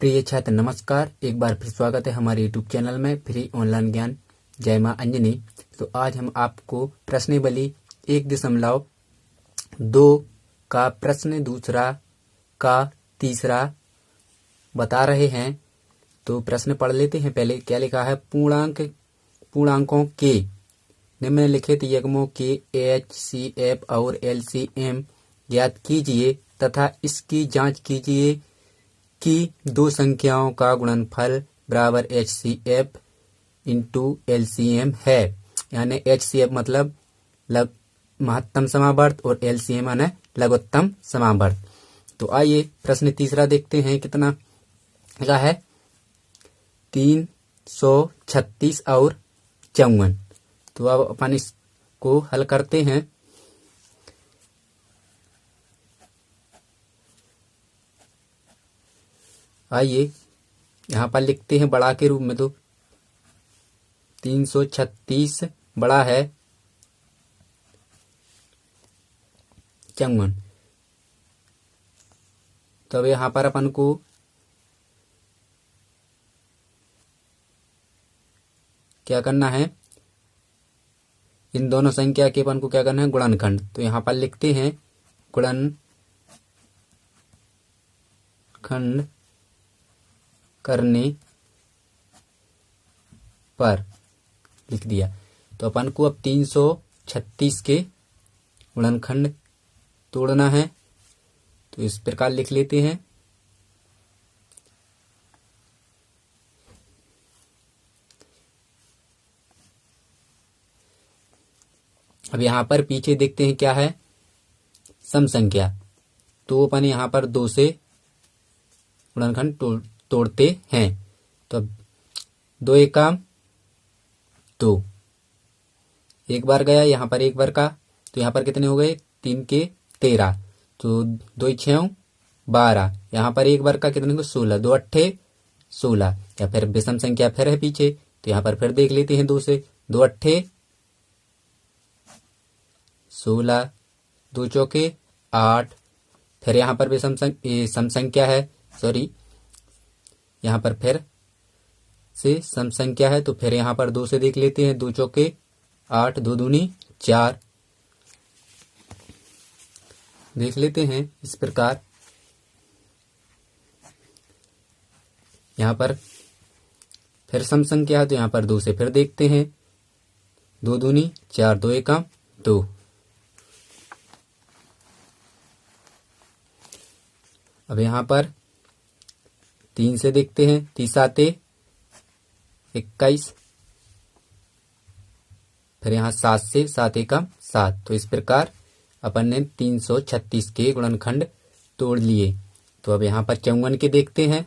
प्रिय छात्र नमस्कार, एक बार फिर स्वागत है हमारे यूट्यूब चैनल में फ्री ऑनलाइन ज्ञान। जय माँ अंजनी। तो आज हम आपको प्रश्नावली 1.2 का प्रश्न दूसरा का तीसरा बता रहे हैं। तो प्रश्न पढ़ लेते हैं। पहले क्या लिखा है, पूर्णांकों के निम्नलिखित युग्मों के HCF और LCM ज्ञात कीजिए तथा इसकी जांच कीजिए कि दो संख्याओं का गुणनफल बराबर HCF इंटू LCM है। यानी HCF मतलब महत्तम समावर्त और LCM यानी लघुत्तम समावर्त। तो आइए प्रश्न तीसरा देखते हैं। कितना का है, 336 और 54। तो अब अपन इसको हल करते हैं। आइए यहाँ पर लिखते हैं बड़ा के रूप में। तो 336 बड़ा है 54। तो अब यहाँ पर अपन को क्या करना है, इन दोनों संख्या के अपन को क्या करना है, गुणनखंड। तो यहाँ पर लिखते हैं गुणनखंड करने पर लिख दिया। तो अपन को अब 336 के गुणनखंड तोड़ना है। तो इस प्रकार लिख लेते हैं। अब यहाँ पर पीछे देखते हैं क्या है, सम संख्या। तो अपन यहाँ पर 2 से गुणनखंड तोड़ते हैं। तो अब 2 एका 2, एक बार गया, यहाँ पर एक बार का। तो यहाँ पर कितने हो गए, 3 के 13। तो 2 6 12, यहाँ पर एक बार का कितने को 16, 2 8 16। या फिर विषम संख्या फिर है पीछे। तो यहाँ पर फिर देख लेते हैं 2 से, 2 8 16, 2 चौके 8। फिर यहाँ पर विषम सम संख्या है, सॉरी यहाँ पर फिर से सम संख्या है। तो फिर यहाँ पर 2 से देख लेते हैं, 2 चौके 8, 2 दूनी 4। देख लेते हैं इस प्रकार। यहाँ पर फिर सम संख्या है, तो यहाँ पर 2 से फिर देखते हैं, 2 दूनी 4, 2 एकम 2। अब यहाँ पर 3 से देखते हैं, 3 7 21। फिर यहाँ 7 से 7 एकम 7। तो इस प्रकार अपन ने 336 के गुणनखंड तोड़ लिए। तो अब यहाँ पर 54 के देखते हैं।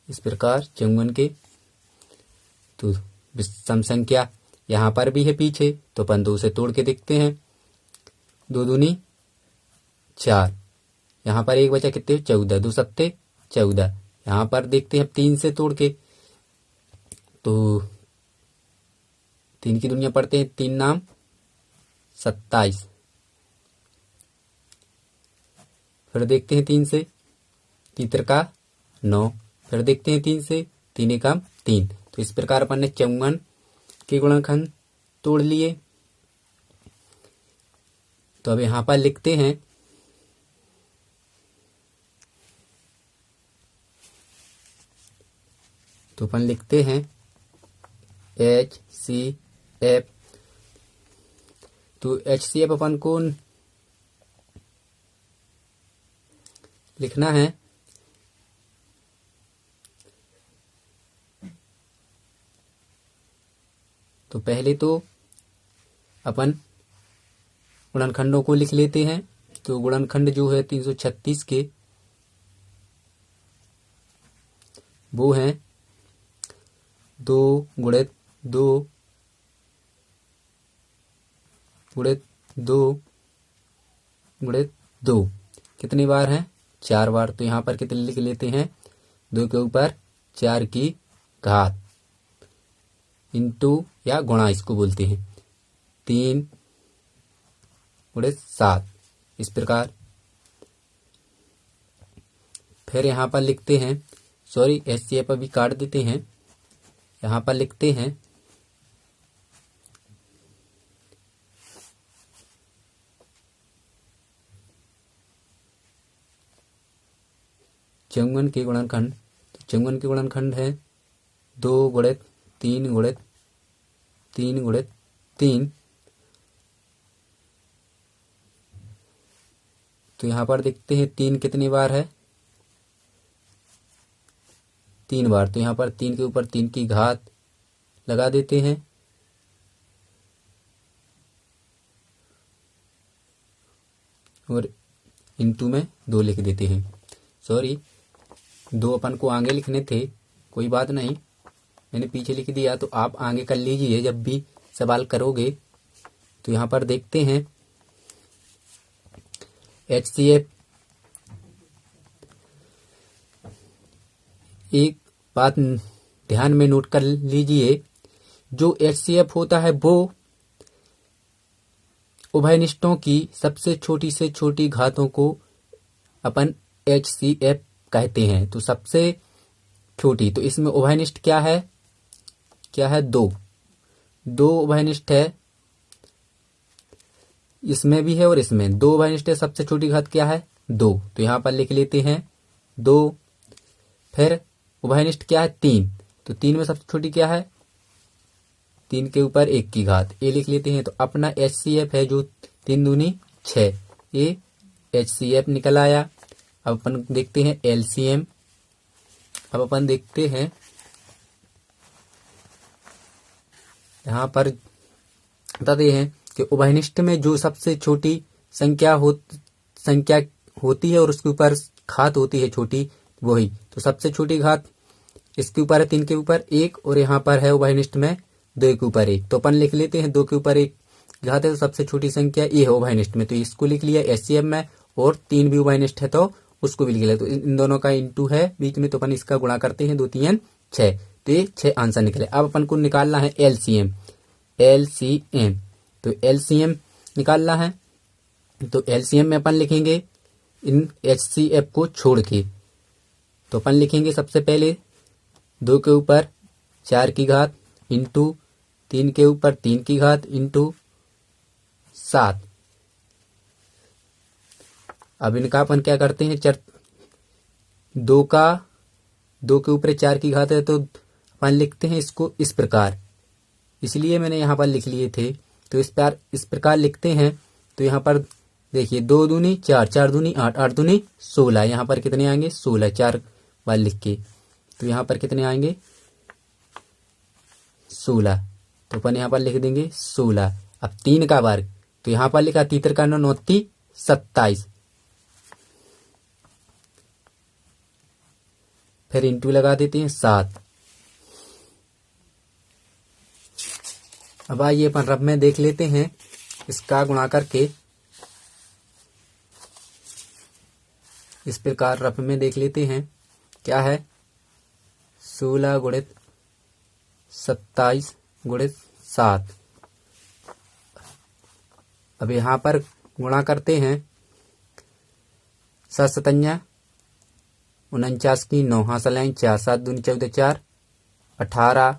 इस प्रकार 54 के, तो सम संख्या यहाँ पर भी है पीछे। तो अपन 2 से तोड़ के देखते हैं, 2 दूनी 4, यहाँ पर एक बचा कितने 14, 2 7 14। यहाँ पर देखते हैं 3 से तोड़ के। तो 3 की दुनिया पढ़ते हैं, 3 नाम 27। फिर देखते हैं 3 से, 3 का 9। फिर देखते हैं 3 से, 3 एकम 3। तो इस प्रकार अपन ने 54 के गुणनखंड तोड़ लिए। तो अब यहाँ पर लिखते हैं, तो अपन लिखते हैं HCF। तो HCF अपन को लिखना है तो पहले तो अपन गुणनखंडों को लिख लेते हैं। तो गुणनखंड जो है 336 के वो हैं 2 गुणित 2 गुणित 2 गुणित 2। कितनी बार हैं, 4 बार। तो यहाँ पर कितने लिख लेते हैं, 2 के ऊपर 4 की घात इंटू या गुणा इसको बोलते हैं, 3 गुणित 7। इस प्रकार। फिर यहाँ पर लिखते हैं, सॉरी HCF अभी काट देते हैं। यहाँ पर लिखते हैं चौगुन के गुणनखंड। तो चौगुन के गुणनखंड है 2 गुणित 3 गुणित 3 गुणित 3। तो यहाँ पर देखते हैं 3 कितनी बार है, 3 बार। तो यहाँ पर 3 के ऊपर 3 की घात लगा देते हैं और इंटू में 2 लिख देते हैं। सॉरी 2 अपन को आगे लिखने थे, कोई बात नहीं, मैंने पीछे लिख दिया। तो आप आगे कर लीजिए जब भी सवाल करोगे। तो यहाँ पर देखते हैं HCF। एक बात ध्यान में नोट कर लीजिए, जो HCF होता है वो उभयनिष्ठों की सबसे छोटी से छोटी घातों को अपन HCF कहते हैं। तो सबसे छोटी, तो इसमें उभयनिष्ठ क्या है, क्या है 2 उभयनिष्ठ है, इसमें भी है और इसमें 2 उभयनिष्ठ है। सबसे छोटी घात क्या है 2, तो यहाँ पर लिख लेते हैं 2। फिर उभयनिष्ठ क्या है 3, तो 3 में सबसे छोटी क्या है 3 के ऊपर 1 की घात, ये लिख लेते हैं। तो अपना HCF है जो 3 दूनी 6, ये HCF निकल आया। अब अपन देखते हैं LCM। अब अपन देखते हैं यहाँ पर बताते हैं कि उभयनिष्ठ में जो सबसे छोटी संख्या होती है और उसके ऊपर घात होती है छोटी, वही। तो सबसे छोटी घात इसके ऊपर है 3 के ऊपर 1 और यहाँ पर है उभयनिष्ठ में 2 के ऊपर 1। तो अपन लिख लेते हैं 2 के ऊपर 1 घात है तो सबसे छोटी संख्या ये है उभयनिष्ठ में, तो इसको लिख लिया HCF में। और 3 भी उभयनिष्ठ है तो उसको भी लिख लिया। तो इन दोनों का इंटू है बीच में, तो अपन इसका गुणा करते हैं 2 3 6, तो ये 6 आंसर निकले। अब अपन को निकालना है LCM। तो LCM निकालना है, तो LCM में अपन लिखेंगे इन HCF को छोड़ के। तो अपन लिखेंगे सबसे पहले 2 के ऊपर 4 की घात इंटू 3 के ऊपर 3 की घात इंटू 7। अब इनका अपन क्या करते हैं, 2 के ऊपर 4 की घात है तो अपन लिखते हैं इसको इस प्रकार, इसलिए मैंने यहाँ पर लिख लिए थे। तो इस प्रकार लिखते हैं। तो यहाँ पर देखिए 2 दूनी 4, 4 दूनी 8, 8 दूनी 16, यहाँ पर कितने आएंगे 16, 4 बार लिख के। तो यहाँ पर कितने आएंगे 16, तो अपन यहाँ पर लिख देंगे 16। अब 3 का वर्ग, तो यहाँ पर लिखा 3 का 9 9 27, फिर इंटू लगा देते हैं 7। अब आइए अपन रब में देख लेते हैं इसका गुणा करके। इस प्रकार रब में देख लेते हैं क्या है 16 गुणित 27 गुणित 7। अब यहाँ पर गुणा करते हैं 7 7 49 की 9 हासिल आएंगे 4, 7 दूनी 14, 4 18,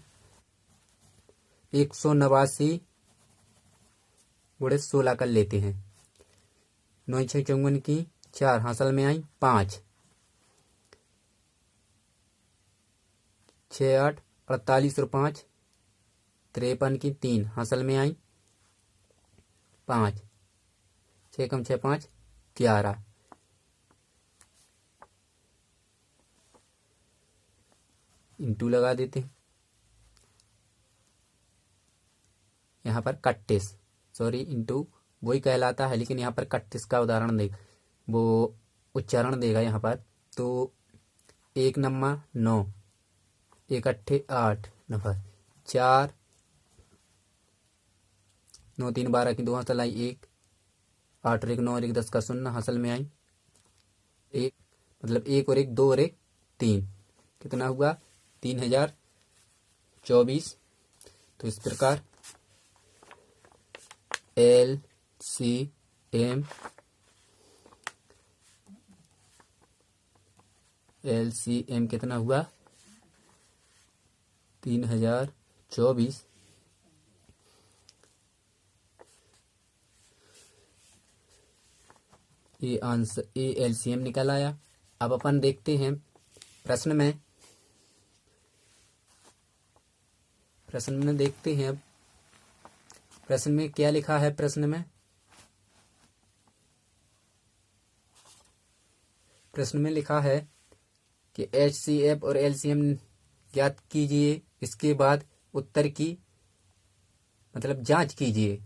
189 गुणित 16 कर लेते हैं। 9 6 54 की 4 हासिल में आई 5, 6 8 48 और 5 53 की 3 हासिल में आई 5, 6 कम 6 5 11। इंटू लगा देते हैं। यहाँ पर 31, सॉरी इंटू वही कहलाता है, लेकिन यहाँ पर 31 का उदाहरण देगा, वो उच्चारण देगा यहाँ पर। तो 1 नम्मा 9, 1 अट्ठे 8 नफर 4, 9 3 12 की 2 हासिल आई 1, 8 और 1 9 और 1 10 का 0 हासिल में आई 1, मतलब 1 और 1 2 और 1 3, कितना हुआ 3024। तो इस प्रकार LCM LCM कितना हुआ 3024। ये आंसर ये LCM निकल आया। अब अपन देखते हैं प्रश्न में देखते हैं। अब प्रश्न में क्या लिखा है। प्रश्न में लिखा है कि HCF और LCM ज्ञात कीजिए, इसके बाद उत्तर की मतलब जांच कीजिए।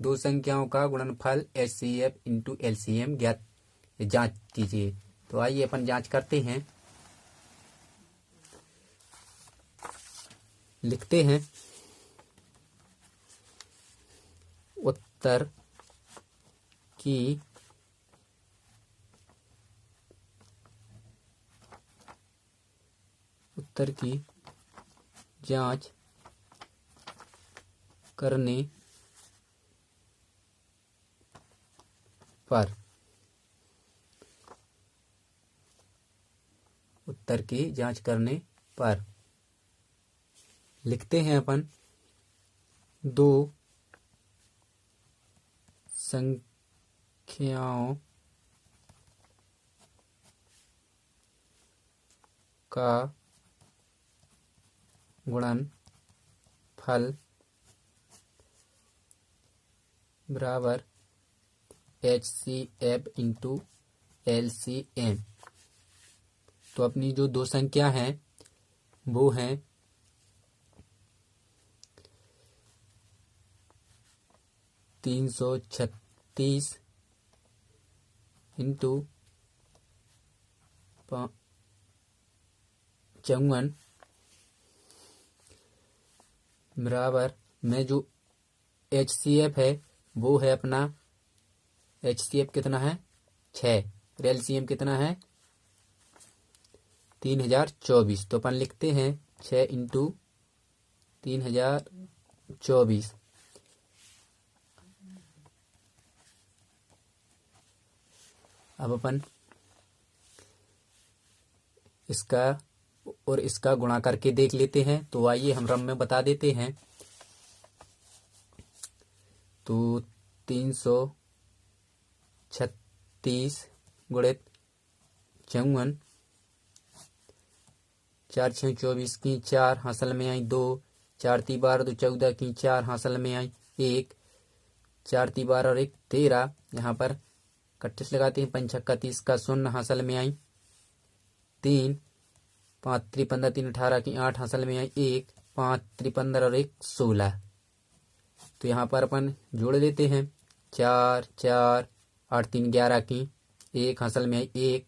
दो संख्याओं का गुणनफल HCF इंटू LCM जांच कीजिए। तो आइए अपन जांच करते हैं। लिखते हैं उत्तर की जांच करने पर लिखते हैं अपन दो संख्याओं का गुणनफल बराबर HCF इंटू LCM। तो अपनी जो दो संख्या हैं वो हैं 336 इंटू 54 बराबर में जो HCF है वो है अपना HCF कितना है 6 और LCM कितना है 3024। तो अपन लिखते हैं 6 इंटू 3024। अब अपन इसका और इसका गुणा करके देख लेते हैं। तो आइए हम रम में बता देते हैं। तो 336 गुणित 54, 4 6 24 की 4 हासिल में आई 2, 4 × 12 2 14 की 4 हासिल में आई 1, 4 × 12 और 1 13। यहाँ पर 31 लगाते हैं, 5 छक्का 30 का 0 हासिल में आई 3, 5 × 3 15 3 18 की 8 हासिल में आई 1, 5 × 3 15 और 1 16। तो यहाँ पर अपन जोड़ लेते हैं 4 4 8 3 11 की 1 हासिल में आई 1,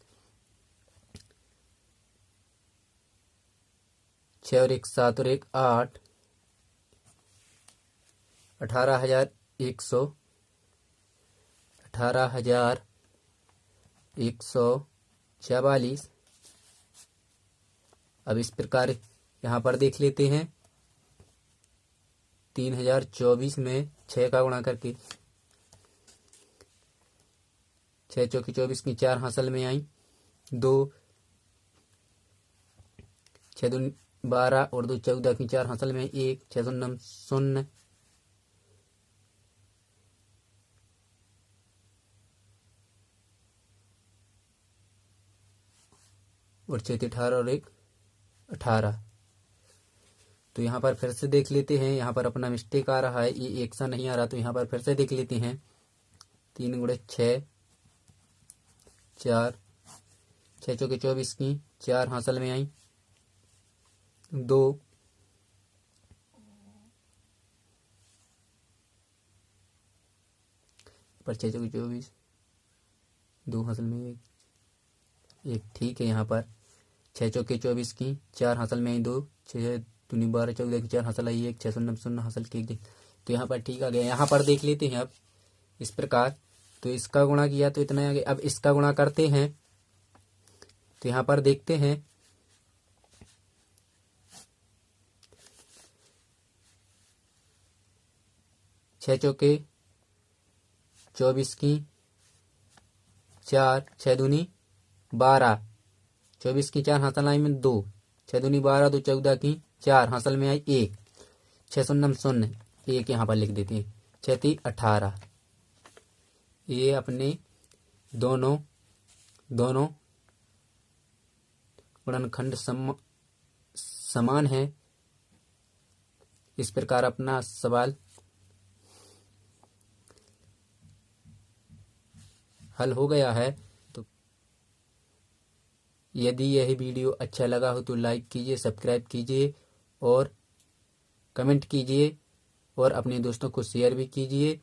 6 और 1 7 और 1 8, 18,144। अब इस प्रकार यहाँ पर देख लेते हैं 3024 में 6 का गुणा करके 6 चौकी 24 की 4 हासिल में आई 2, 6 दूनी 12 और 2 14 की 4 हासिल में आई 1, 6 0 0 और 6 18 और 1 18। तो यहाँ पर फिर से देख लेते हैं। यहाँ पर अपना मिस्टेक आ रहा है, ये एक सा नहीं आ रहा। तो यहाँ पर फिर से देख लेते हैं 3 × 6 4, 6 चौके 24 की 4 हासिल में आई 2, पर 6 चौके 24 2 हासिल में 1 ठीक है। यहाँ पर 6 चौके 24 की 4 हासिल में आई 2, 6 दूनी 12 14 की 4 हासिल आई 1, 6 0 0 हासिल की 1। तो यहाँ पर ठीक आ गया। यहाँ पर देख लेते हैं अब इस प्रकार। तो इसका गुणा किया तो इतना आ गया। अब इसका गुणा करते हैं। तो यहाँ पर देखते हैं 6 चौके 24 की 4, 6 दूनी 12 24 की 4 हासिल आई में 2, 6 दूनी 12, 2 14 की 4 हासिल में आई 1, 6 शून्य 0, 1 यहाँ पर लिख देते हैं, 6 3 18। ये अपने दोनों गुणनखंड समान है। इस प्रकार अपना सवाल हल हो गया है। तो यदि यह वीडियो अच्छा लगा हो तो लाइक कीजिए, सब्सक्राइब कीजिए और कमेंट कीजिए और अपने दोस्तों को शेयर भी कीजिए।